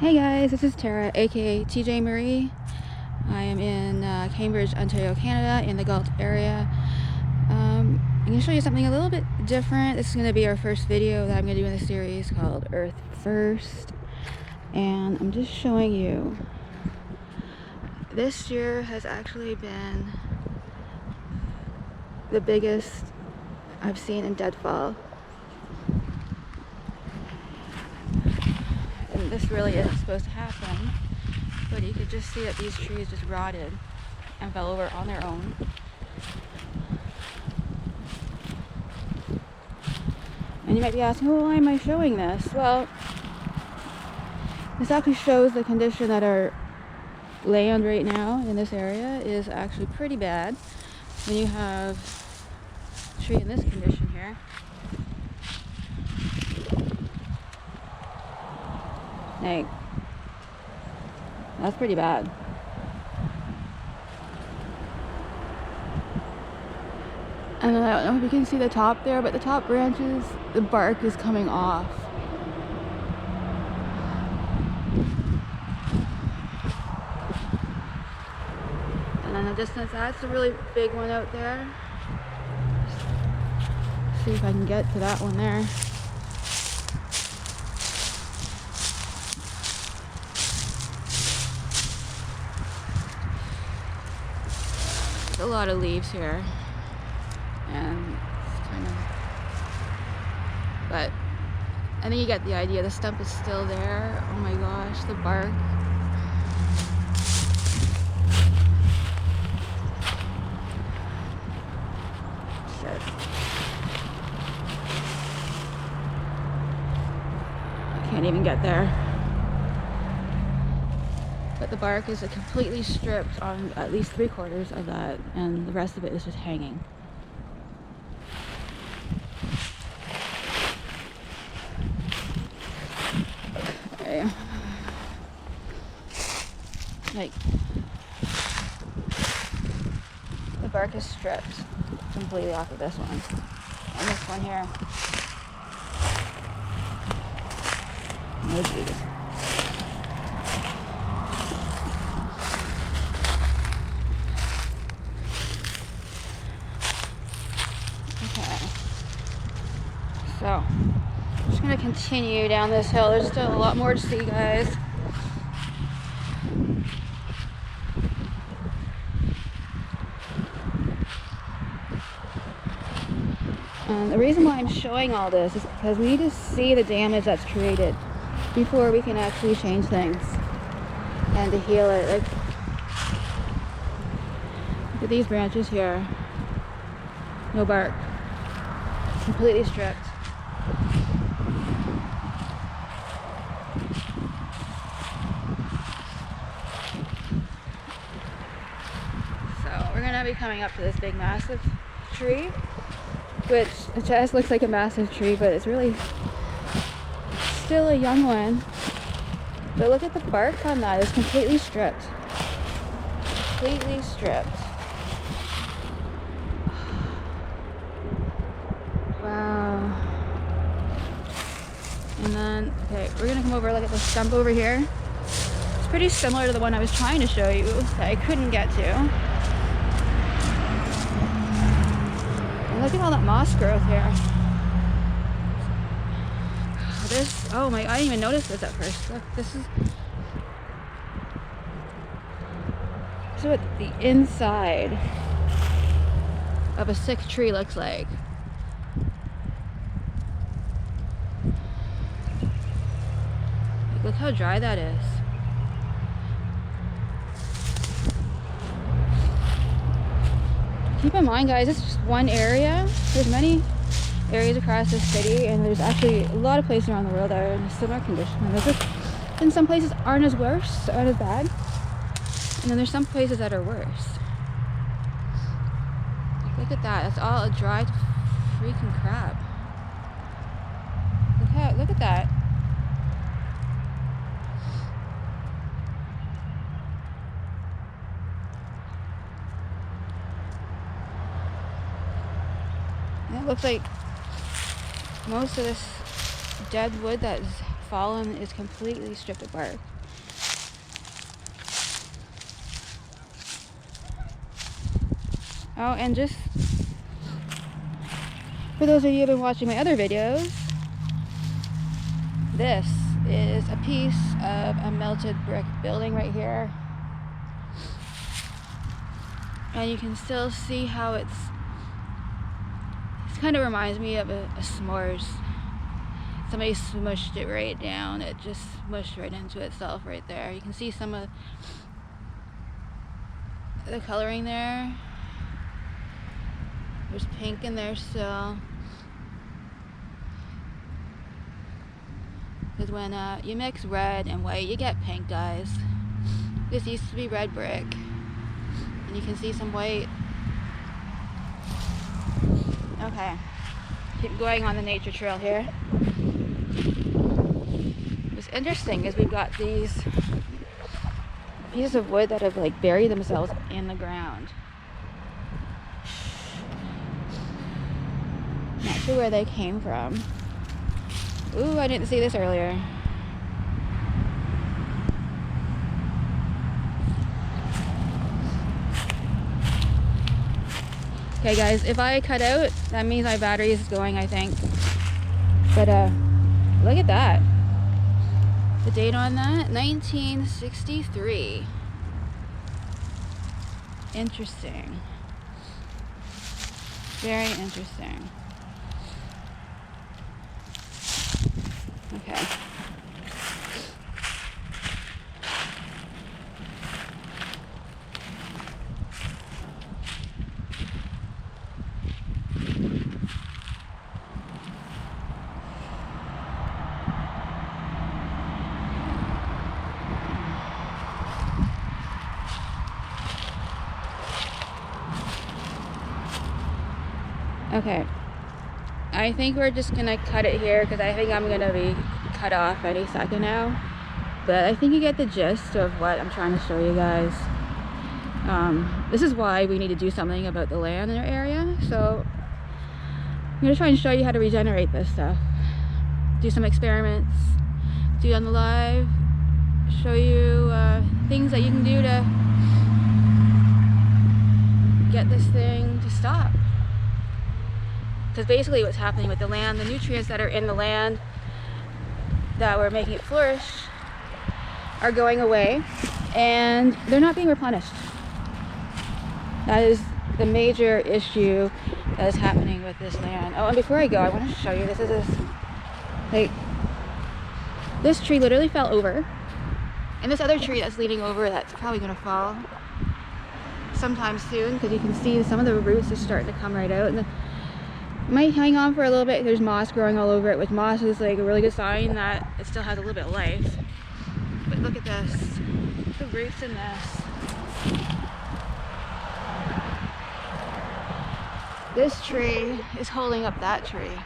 Hey guys, this is Tara, aka TJ Marie. I am in Cambridge, Ontario, Canada, in the Galt area. I'm going to show you something a little bit different. This is going to be our first video that I'm going to do in the series called Earth First. And I'm just showing you. This year has actually been the biggest I've seen in deadfall. And this really isn't supposed to happen, but you could just see that these trees just rotted and fell over on their own. And you might be asking, well, why am I showing this? Well, this actually shows the condition that our land right now in this area is actually pretty bad. When you have a tree in this condition here, like, that's pretty bad. And I don't know if you can see the top there, but the top branches, the bark is coming off. And in the distance, that's a really big one out there. See if I can get to that one there. There's a lot of leaves here. And it's kind of, but I think you get the idea. The stump is still there. Oh my gosh, the bark. Shit. I can't even get there. But the bark is completely stripped on at least 3/4 of that, and the rest of it is just hanging. Like, the bark is stripped completely off of this one and this one here. Oh geez. Okay, so I'm just gonna continue down this hill. There's still a lot more to see, guys. And the reason why I'm showing all this is because we need to see the damage that's created before we can actually change things and to heal it. Like, look at these branches here. No bark. Completely stripped. So we're gonna be coming up to this big massive tree, which it just looks like a massive tree, but it's really still a young one. But look at the bark on that. It's completely stripped. Completely stripped. Wow. And then, okay, we're gonna come over, look at the stump over here. It's pretty similar to the one I was trying to show you that I couldn't get to. Look at all that moss growth here. This, oh my, I didn't even notice this at first. Look, this is what the inside of a sick tree looks like. Look how dry that is. Keep in mind, guys, this is just one area. There's many areas across this city, and there's actually a lot of places around the world that are in a similar condition. And some places aren't as worse, aren't as bad, and then there's some places that are worse. Look at that. That's all a dried freaking crab. Look at that. It looks like most of this dead wood that is fallen is completely stripped of bark. Oh, and just for those of you who have been watching my other videos, this is a piece of a melted brick building right here. And you can still see how it kind of reminds me of a s'mores. Somebody smushed it right down. It just smushed right into itself right there. You can see some of the coloring there. There's pink in there still. Because when you mix red and white, you get pink, guys. This used to be red brick. And you can see some white. Okay. Keep going on the nature trail here. What's interesting is we've got these pieces of wood that have like buried themselves in the ground. Not sure where they came from. Ooh, I didn't see this earlier. Okay guys, if I cut out, that means my battery is going, I think. But look at that. The date on that, 1963. Interesting. Very interesting. Okay. Okay, I think we're just gonna cut it here because I think I'm gonna be cut off any second now. But I think you get the gist of what I'm trying to show you guys. This is why we need to do something about the land in our area. So I'm gonna try and show you how to regenerate this stuff. Do some experiments, do it on the live, show you things that you can do to get this thing to stop. Because basically what's happening with the land, the nutrients that are in the land that were making it flourish are going away and they're not being replenished. That is the major issue that is happening with this land. Oh, and before I go, I want to show you, this tree literally fell over. And this other tree that's leaning over, that's probably going to fall sometime soon because you can see some of the roots are starting to come right out. And might hang on for a little bit. There's moss growing all over it, which moss is like a really good sign that it still has a little bit of life. But look at this, the roots in this. This tree is holding up that tree.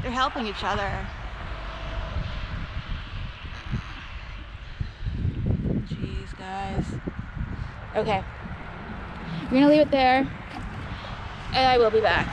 They're helping each other. Jeez, guys. Okay, we're gonna leave it there and I will be back.